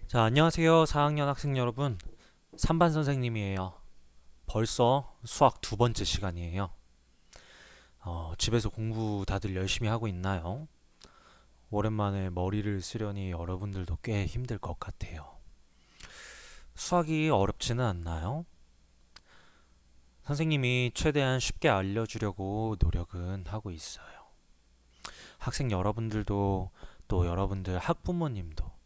자, 안녕하세요. 4학년 학생 여러분. 3반 선생님이에요. 벌써 수학 두 번째 시간이에요. 집에서 공부 다들 열심히 하고 있나요? 오랜만에 머리를 쓰려니 여러분들도 꽤 힘들 것 같아요. 수학이 어렵지는 않나요? 선생님이 최대한 쉽게 알려주려고 노력은 하고 있어요. 학생 여러분들도 또 여러분들 학부모님도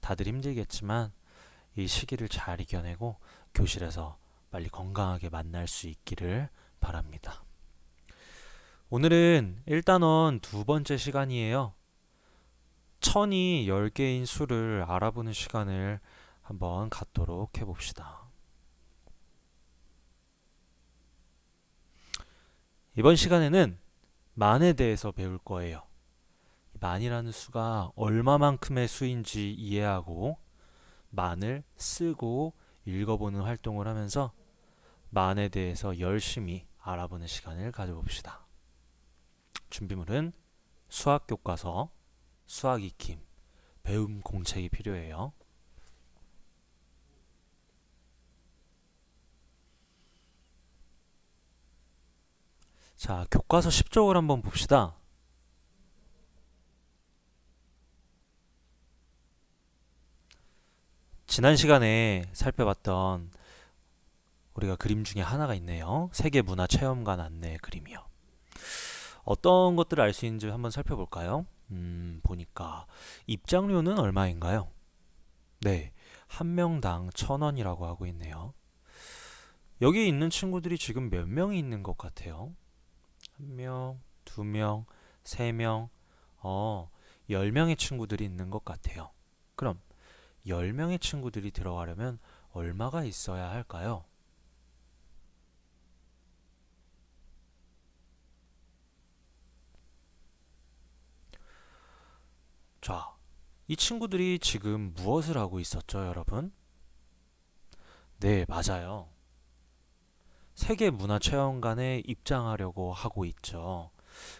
다들 힘들겠지만 이 시기를 잘 이겨내고 교실에서 빨리 건강하게 만날 수 있기를 바랍니다. 오늘은 1단원 두 번째 시간이에요. 천이 10개인 수를 알아보는 시간을 한번 갖도록 해봅시다. 이번 시간에는 만에 대해서 배울 거예요. 만이라는 수가 얼마만큼의 수인지 이해하고 만을 쓰고 읽어보는 활동을 하면서 만에 대해서 열심히 알아보는 시간을 가져봅시다. 준비물은 수학 교과서, 수학 익힘, 배움 공책이 필요해요. 자, 교과서 10쪽을 한번 봅시다. 지난 시간에 살펴봤던 우리가 그림 중에 하나가 있네요. 세계문화체험관 안내 그림이요. 어떤 것들을 알 수 있는지 한번 살펴볼까요? 보니까 입장료는 얼마인가요? 네, 한 명당 1,000원이라고 하고 있네요. 여기 있는 친구들이 지금 몇 명이 있는 것 같아요? 한 명, 두 명, 세 명, 10명의 친구들이 있는 것 같아요. 그럼 10명의 친구들이 들어가려면 얼마가 있어야 할까요? 자, 이 친구들이 지금 무엇을 하고 있었죠, 여러분? 네, 맞아요. 세계문화체험관에 입장하려고 하고 있죠.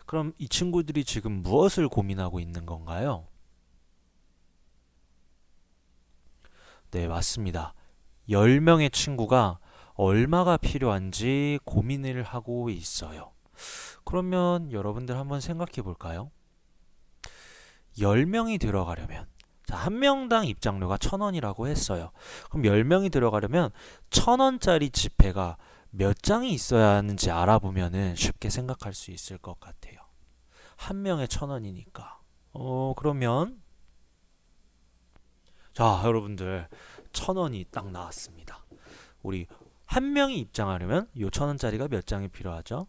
그럼 이 친구들이 지금 무엇을 고민하고 있는 건가요? 네, 맞습니다. 10명의 친구가 얼마가 필요한지 고민을 하고 있어요. 그러면 여러분들 한번 생각해 볼까요? 10명이 들어가려면 자, 한 명당 입장료가 1,000원이라고 했어요. 그럼 10명이 들어가려면 1,000원짜리 지폐가 몇 장이 있어야 하는지 알아보면은 쉽게 생각할 수 있을 것 같아요. 한 명에 1,000원이니까. 그러면 자, 여러분들 1,000원이 딱 나왔습니다. 우리 한 명이 입장하려면 요 1,000원짜리가 몇 장이 필요하죠?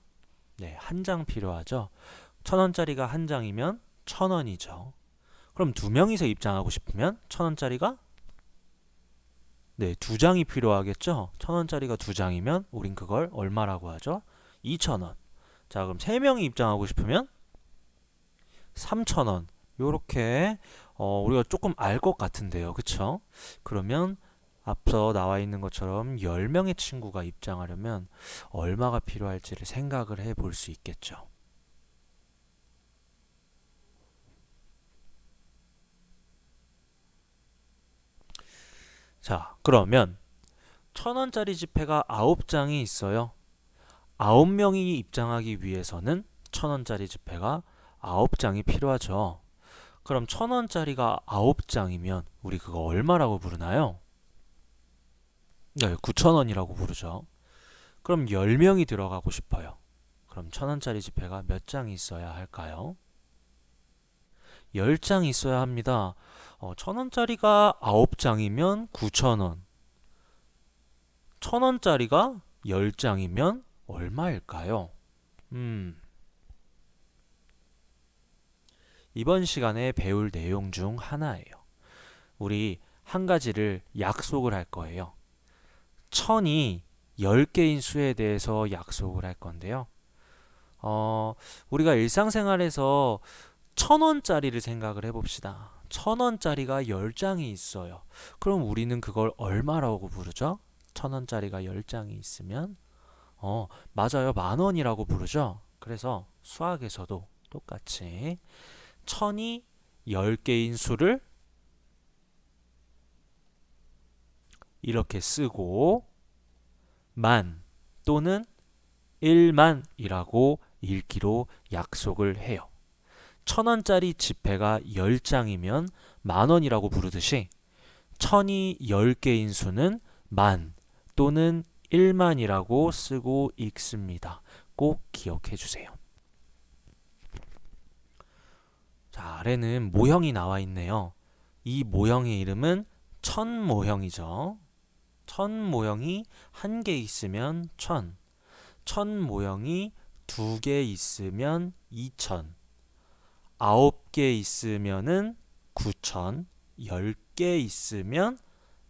네, 한 장 필요하죠. 1,000원짜리가 한 장이면 1,000원이죠. 그럼 두 명이서 입장하고 싶으면 1,000원짜리가 네, 두 장이 필요하겠죠? 1,000원짜리가 두 장이면 우린 그걸 얼마라고 하죠? 2,000원. 자, 그럼 세 명이 입장하고 싶으면 3,000원. 요렇게 우리가 조금 알 것 같은데요. 그쵸? 그러면 앞서 나와 있는 것처럼 10명의 친구가 입장하려면 얼마가 필요할지를 생각을 해 볼 수 있겠죠. 자, 그러면 1,000원짜리 지폐가 9장이 있어요. 9명이 입장하기 위해서는 1,000원짜리 지폐가 9장이 필요하죠. 그럼 1,000원짜리가 9장이면 우리 그거 얼마라고 부르나요? 네, 9,000원이라고 부르죠. 그럼 10명이 들어가고 싶어요. 그럼 1,000원짜리 지폐가 몇 장이 있어야 할까요? 10장이 있어야 합니다. 1,000원짜리가 9장이면 9,000원. 1,000원짜리가 10장이면 얼마일까요? 음, 이번 시간에 배울 내용 중 하나예요. 우리 한 가지를 약속을 할 거예요. 1,000이 10개인 수에 대해서 약속을 할 건데요. 우리가 일상생활에서 1,000원짜리를 생각을 해봅시다. 1,000원짜리가 10장이 있어요. 그럼 우리는 그걸 얼마라고 부르죠? 1,000원짜리가 10장이 있으면 맞아요. 10,000원이라고 부르죠. 그래서 수학에서도 똑같이 1,000이 10개인 수를 이렇게 쓰고 만 또는 1만이라고 읽기로 약속을 해요. 1,000원짜리 지폐가 10장이면 만원이라고 부르듯이 1,000이 10개인 수는 만 또는 1만이라고 쓰고 읽습니다. 꼭 기억해 주세요. 자, 아래는 모형이 나와 있네요. 이 모형의 이름은 천 모형이죠. 천 모형이 한 개 있으면 천, 천 모형이 2개 있으면 2천, 9개 있으면은 9천, 10개 있으면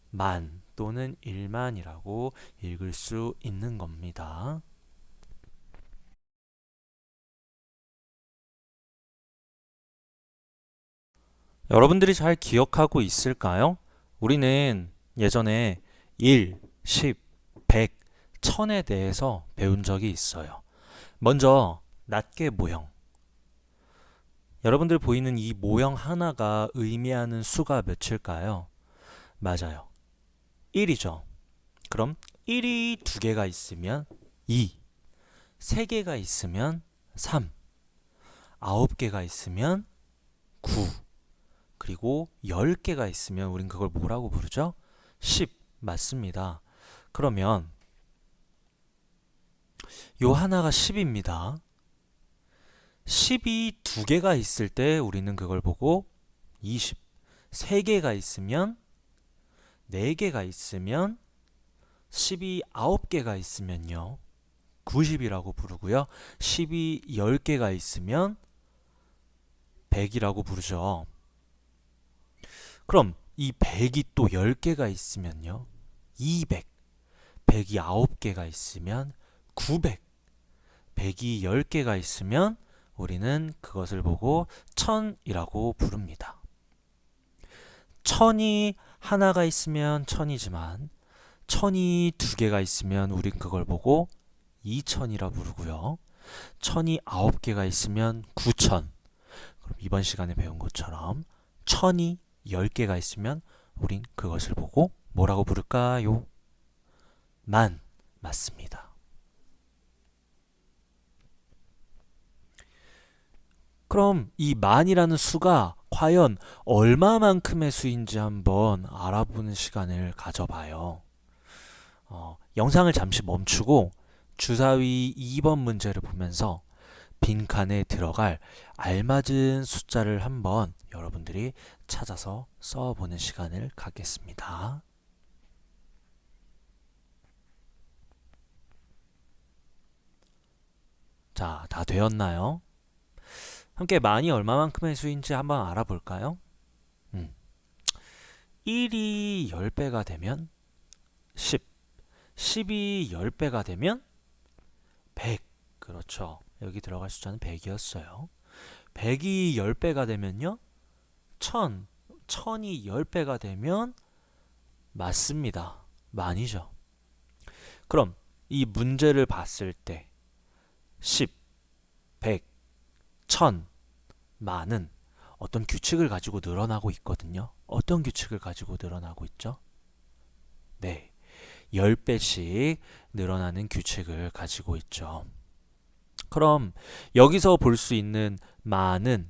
만 또는 1만이라고 읽을 수 있는 겁니다. 여러분들이 잘 기억하고 있을까요? 우리는 예전에 1, 10, 100, 1000에 대해서 배운 적이 있어요. 먼저 낱개 모형. 여러분들 보이는 이 모형 하나가 의미하는 수가 몇일까요? 맞아요. 1이죠. 그럼 1이 2개가 있으면 2, 3개가 있으면 3, 9개가 있으면 9, 그리고 10개가 있으면 우린 그걸 뭐라고 부르죠? 10 맞습니다. 그러면 요 하나가 10입니다. 10이 2개가 있을 때 우리는 그걸 보고 20, 3개가 있으면 4개가 있으면 10이 9개가 있으면요 90이라고 부르고요. 10이 10개가 있으면 100이라고 부르죠. 그럼 이 100이 또 10개가 있으면요 200, 100이 9개가 있으면 900, 100이 10개가 있으면 우리는 그것을 보고 1000이라고 부릅니다. 1000이 하나가 있으면 1000이지만 1000이 2개가 있으면 우린 그걸 보고 2000이라 부르고요. 1000이 9개가 있으면 9000. 그럼 이번 시간에 배운 것처럼 1000이 10개가 있으면 우린 그것을 보고 뭐라고 부를까요? 만. 맞습니다. 그럼 이 만이라는 수가 과연 얼마만큼의 수인지 한번 알아보는 시간을 가져봐요. 영상을 잠시 멈추고 주사위 2번 문제를 보면서 빈칸에 들어갈 알맞은 숫자를 한번 여러분들이 찾아서 써보는 시간을 갖겠습니다. 자, 다 되었나요? 함께 만이 얼마만큼의 수인지 한번 알아볼까요? 1이 10배가 되면 10, 10이 10배가 되면 100. 그렇죠. 여기 들어갈 숫자는 100이었어요. 100이 10배가 되면요 1000, 1000이 10배가 되면 맞습니다. 만이죠. 그럼 이 문제를 봤을 때 10, 100, 1000, 만은 어떤 규칙을 가지고 늘어나고 있거든요. 어떤 규칙을 가지고 늘어나고 있죠? 네, 10배씩 늘어나는 규칙을 가지고 있죠. 그럼 여기서 볼 수 있는 만은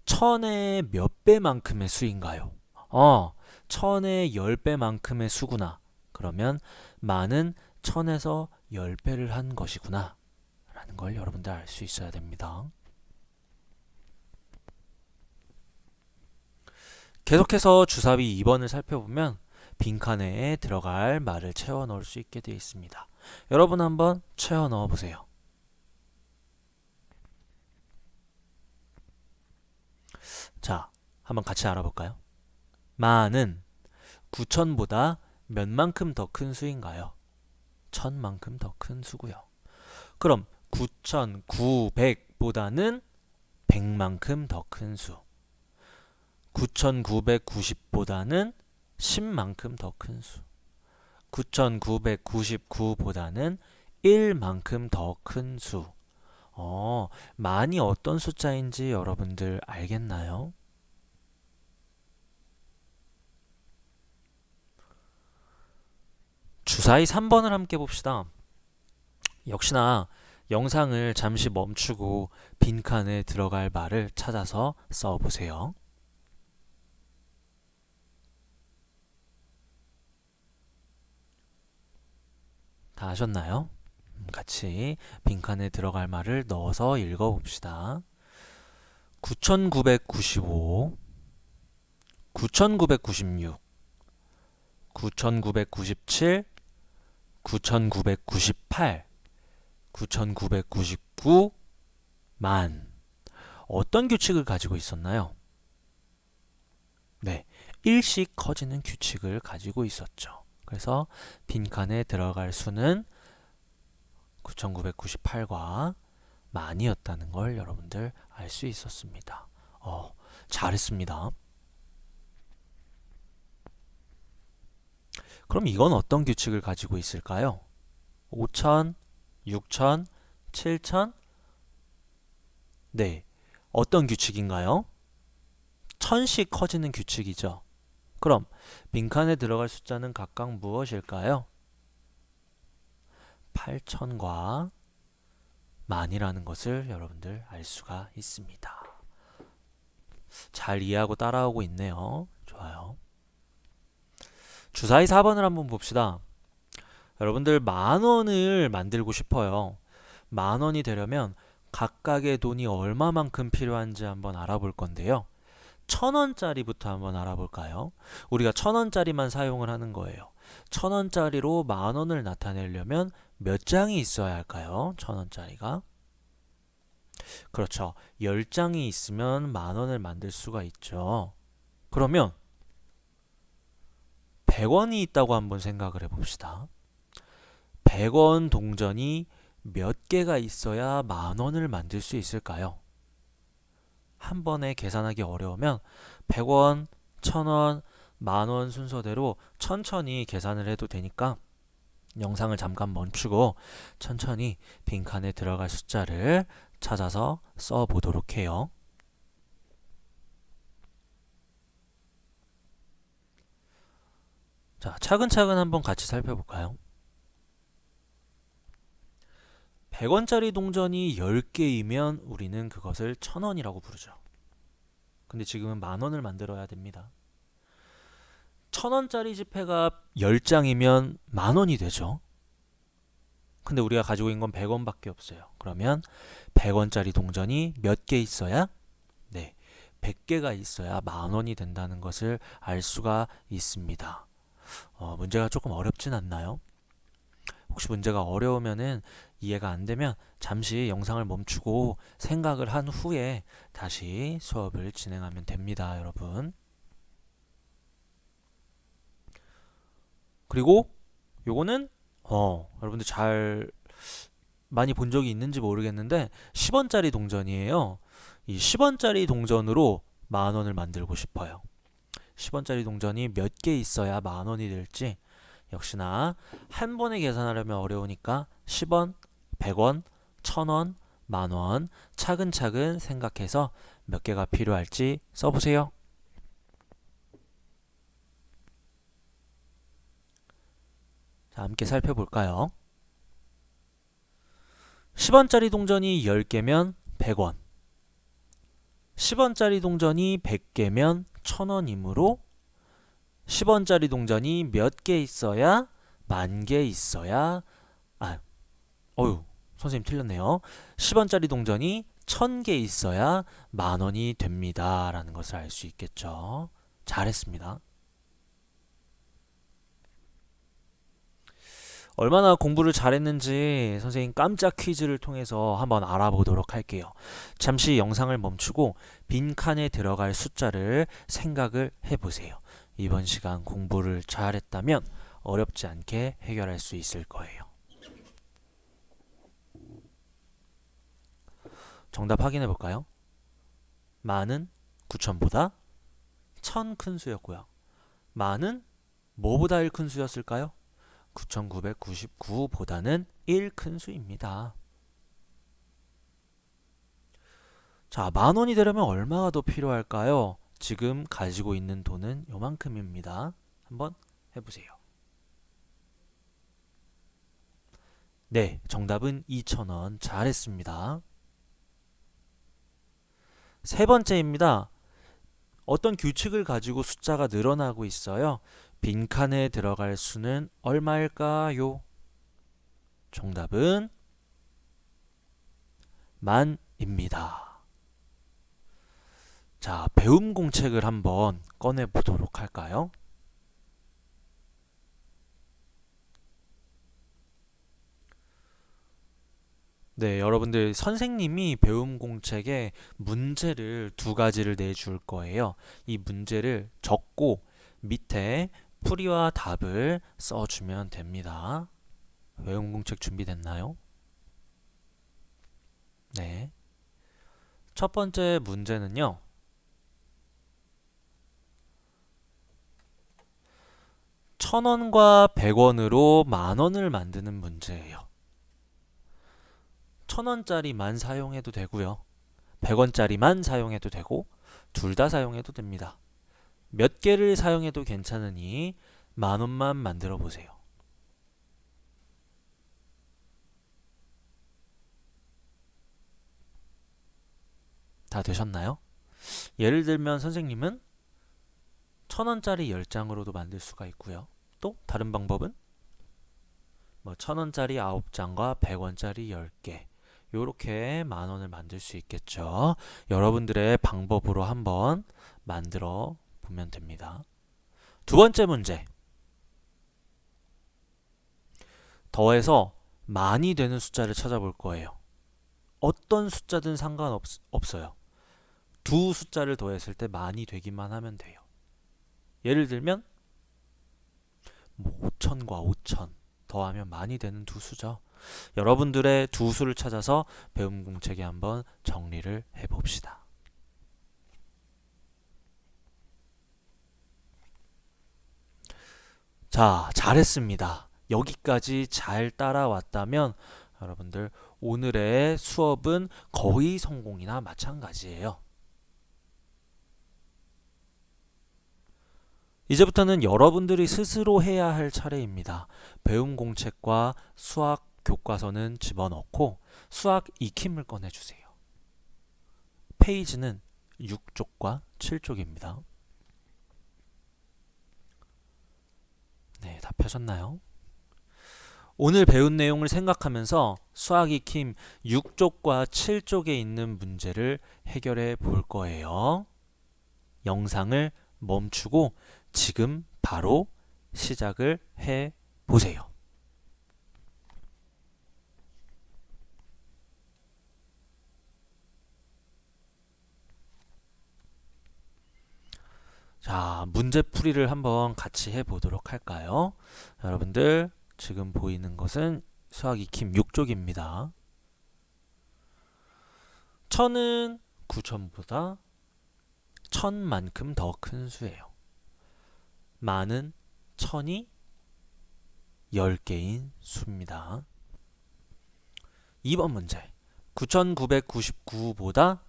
1000의 몇 배만큼의 수인가요? 1000의 10배만큼의 수구나. 그러면 만은 1000에서 10배를 한 것이구나 라는 걸 여러분들 알 수 있어야 됩니다. 계속해서 주사위 2번을 살펴보면 빈칸에 들어갈 말을 채워 넣을 수 있게 되어 있습니다. 여러분 한번 채워 넣어 보세요. 자, 한번 같이 알아볼까요? 만은 9000보다 몇만큼 더 큰 수인가요? 1000만큼 더 큰 수고요. 그럼 9900보다는 100만큼 더 큰 수. 9990보다는 10만큼 더 큰 수. 9999보다는 1만큼 더 큰 수. 만이 어떤 숫자인지 여러분들 알겠나요? 주사위 3번을 함께 봅시다. 역시나 영상을 잠시 멈추고 빈칸에 들어갈 말을 찾아서 써보세요. 다 하셨나요? 같이 빈칸에 들어갈 말을 넣어서 읽어봅시다. 9995, 9996, 9997, 9998, 9999, 만. 어떤 규칙을 가지고 있었나요? 네, 일씩 커지는 규칙을 가지고 있었죠. 그래서 빈칸에 들어갈 수는 9998과 만이었다는 걸 여러분들 알 수 있었습니다. 잘했습니다. 그럼 이건 어떤 규칙을 가지고 있을까요? 5000, 6000, 7000? 네, 어떤 규칙인가요? 1000씩 커지는 규칙이죠. 그럼 빈칸에 들어갈 숫자는 각각 무엇일까요? 8000과 만이라는 것을 여러분들 알 수가 있습니다. 잘 이해하고 따라오고 있네요. 좋아요. 주사위 4번을 한번 봅시다. 여러분들 10,000원을 만들고 싶어요. 10,000원이 되려면 각각의 돈이 얼마만큼 필요한지 한번 알아볼 건데요. 1,000원짜리부터 한번 알아볼까요? 우리가 1,000원짜리만 사용을 하는 거예요. 1,000원짜리로 10,000원을 나타내려면 몇 장이 있어야 할까요? 1,000원짜리가. 그렇죠. 10장이 있으면 10,000원을 만들 수가 있죠. 그러면 100원이 있다고 한번 생각을 해봅시다. 100원 동전이 몇 개가 있어야 10,000원을 만들 수 있을까요? 한 번에 계산하기 어려우면 100원, 1,000원, 10,000원 순서대로 천천히 계산을 해도 되니까 영상을 잠깐 멈추고 천천히 빈칸에 들어갈 숫자를 찾아서 써보도록 해요. 자, 차근차근 한번 같이 살펴볼까요? 100원짜리 동전이 10개이면 우리는 그것을 1,000원이라고 부르죠. 근데 지금은 10,000원을 만들어야 됩니다. 1,000원짜리 지폐가 10장이면 10,000원이 되죠. 근데 우리가 가지고 있는 건 100원밖에 없어요. 그러면 100원짜리 동전이 몇 개 있어야? 네, 100개가 있어야 10,000원이 된다는 것을 알 수가 있습니다. 문제가 조금 어렵진 않나요? 혹시 문제가 어려우면은 이해가 안 되면 잠시 영상을 멈추고 생각을 한 후에 다시 수업을 진행하면 됩니다, 여러분. 그리고 요거는 여러분들 잘 많이 본 적이 있는지 모르겠는데 10원짜리 동전이에요. 이 10원짜리 동전으로 10,000원을 만들고 싶어요. 10원짜리 동전이 몇 개 있어야 10,000원이 될지 역시나 한 번에 계산하려면 어려우니까 10원, 100원, 1,000원, 10,000원 차근차근 생각해서 몇 개가 필요할지 써보세요. 자, 함께 살펴볼까요? 10원짜리 동전이 10개면 100원, 10원짜리 동전이 100개면 1,000원이므로 10원짜리 동전이 몇 개 있어야 10,000개 있어야 선생님 틀렸네요. 10원짜리 동전이 1,000개 있어야 10,000원이 됩니다. 라는 것을 알 수 있겠죠. 잘했습니다. 얼마나 공부를 잘했는지 선생님 깜짝 퀴즈를 통해서 한번 알아보도록 할게요. 잠시 영상을 멈추고 빈칸에 들어갈 숫자를 생각을 해보세요. 이번 시간 공부를 잘했다면 어렵지 않게 해결할 수 있을 거예요. 정답 확인해 볼까요? 만은 9,000보다 1,000 큰 수였고요. 만은 뭐보다 1 큰 수였을까요? 9,999보다는 1 큰 수입니다. 자, 10,000원이 되려면 얼마가 더 필요할까요? 지금 가지고 있는 돈은 요만큼입니다. 한번 해보세요. 네, 정답은 2,000원. 잘했습니다. 세 번째입니다. 어떤 규칙을 가지고 숫자가 늘어나고 있어요. 빈칸에 들어갈 수는 얼마일까요? 정답은 만입니다. 자, 배움 공책을 한번 꺼내 보도록 할까요? 네, 여러분들 선생님이 배움 공책에 문제를 두 가지를 내줄 거예요. 이 문제를 적고 밑에 풀이와 답을 써주면 됩니다. 배움 공책 준비됐나요? 네. 첫 번째 문제는요. 1,000원과 100원으로 만원을 만드는 문제예요. 1,000원짜리만 사용해도 되고요. 100원짜리만 사용해도 되고 둘 다 사용해도 됩니다. 몇 개를 사용해도 괜찮으니 만원만 만들어 보세요. 다 되셨나요? 예를 들면 선생님은 1,000원짜리 10장으로도 만들 수가 있고요. 또 다른 방법은 1,000원짜리 9장과 100원짜리 10개 요렇게 만원을 만들 수 있겠죠. 여러분들의 방법으로 한번 만들어 보면 됩니다. 두 번째 문제. 더해서 많이 되는 숫자를 찾아볼 거예요. 어떤 숫자든 상관없어요. 두 숫자를 더했을 때 많이 되기만 하면 돼요. 예를 들면 5천과 5천 더하면 많이 되는 두 수죠. 여러분들의 두 수를 찾아서 배움 공책에 한번 정리를 해봅시다. 자, 잘했습니다. 여기까지 잘 따라왔다면 여러분들 오늘의 수업은 거의 성공이나 마찬가지예요. 이제부터는 여러분들이 스스로 해야 할 차례입니다. 배움 공책과 수학 교과서는 집어넣고 수학 익힘을 꺼내주세요. 페이지는 6쪽과 7쪽입니다. 네, 다 펴셨나요? 오늘 배운 내용을 생각하면서 수학 익힘 6쪽과 7쪽에 있는 문제를 해결해 볼 거예요. 영상을 멈추고 지금 바로 시작을 해 보세요. 자, 문제풀이를 한번 같이 해보도록 할까요? 여러분들 지금 보이는 것은 수학 익힘 6쪽입니다. 1000은 9000보다 1000만큼 더 큰 수예요. 만은 1000이 10개인 수입니다. 2번 문제. 9999보다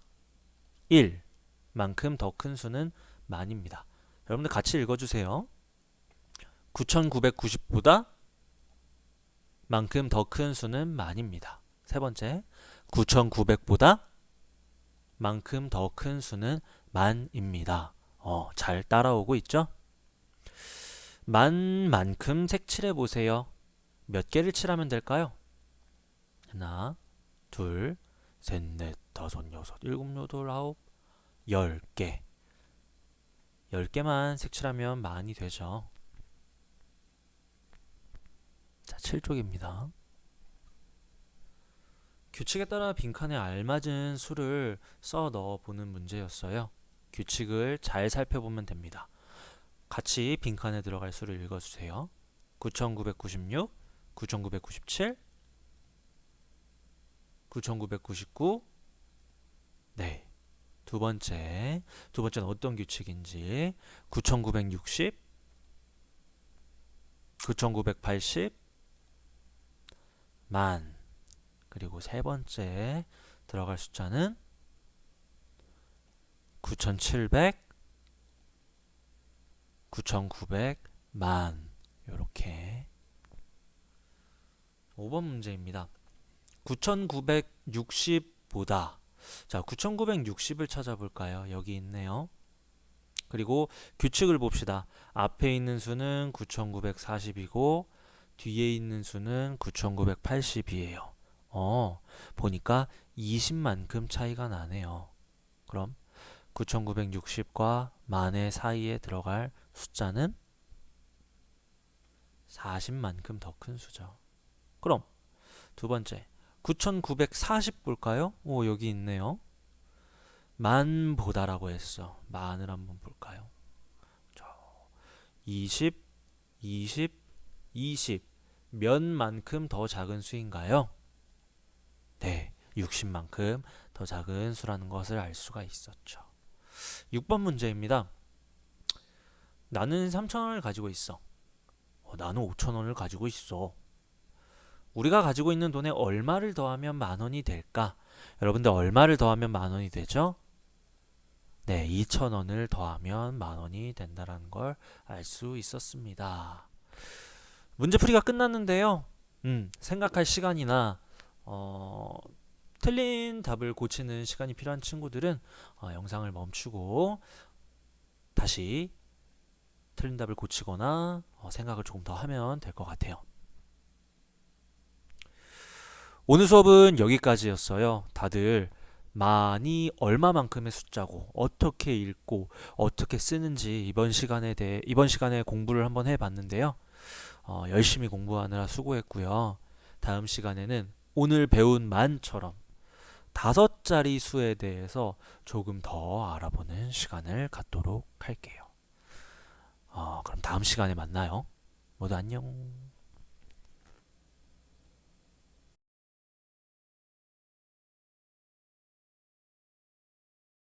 1만큼 더 큰 수는 만입니다. 여러분들 같이 읽어주세요. 9990보다 만큼 더 큰 수는 만입니다. 세 번째, 9900보다 만큼 더 큰 수는 만입니다. 잘 따라오고 있죠? 만만큼 색칠해 보세요. 몇 개를 칠하면 될까요? 하나, 둘, 셋, 넷, 다섯, 여섯, 일곱, 여덟, 아홉, 10개. 10개만 색칠하면 만이 되죠. 자, 7쪽입니다. 규칙에 따라 빈칸에 알맞은 수를 써 넣어보는 문제였어요. 규칙을 잘 살펴보면 됩니다. 같이 빈칸에 들어갈 수를 읽어주세요. 9996, 9997, 9999. 네. 두 번째는 어떤 규칙인지 9960, 9980, 만. 그리고 세 번째 들어갈 숫자는 9700, 9900, 만. 요렇게 5번 문제입니다. 9960보다 자, 9960을 찾아볼까요? 여기 있네요. 그리고 규칙을 봅시다. 앞에 있는 수는 9940이고 뒤에 있는 수는 9980이에요. 보니까 20만큼 차이가 나네요. 그럼 9960과 만의 사이에 들어갈 숫자는 40만큼 더 큰 수죠. 그럼 두 번째 9940 볼까요? 오, 여기 있네요. 만보다라고 했어. 만을 한번 볼까요? 20, 20, 20 몇만큼 더 작은 수인가요? 네, 60만큼 더 작은 수라는 것을 알 수가 있었죠. 6번 문제입니다. 나는 3,000원을 가지고 있어. 나는 5,000원을 가지고 있어. 우리가 가지고 있는 돈에 얼마를 더하면 만 원이 될까? 여러분들 얼마를 더하면 만 원이 되죠? 네, 2,000원을 더하면 만 원이 된다는 걸 알 수 있었습니다. 문제풀이가 끝났는데요. 생각할 시간이나 틀린 답을 고치는 시간이 필요한 친구들은 영상을 멈추고 다시 틀린 답을 고치거나 생각을 조금 더 하면 될 것 같아요. 오늘 수업은 여기까지였어요. 다들 만이 얼마만큼의 숫자고 어떻게 읽고 어떻게 쓰는지 이번 시간에 공부를 한번 해봤는데요. 열심히 공부하느라 수고했고요. 다음 시간에는 오늘 배운 만처럼 5자리 수에 대해서 조금 더 알아보는 시간을 갖도록 할게요. 그럼 다음 시간에 만나요. 모두 안녕.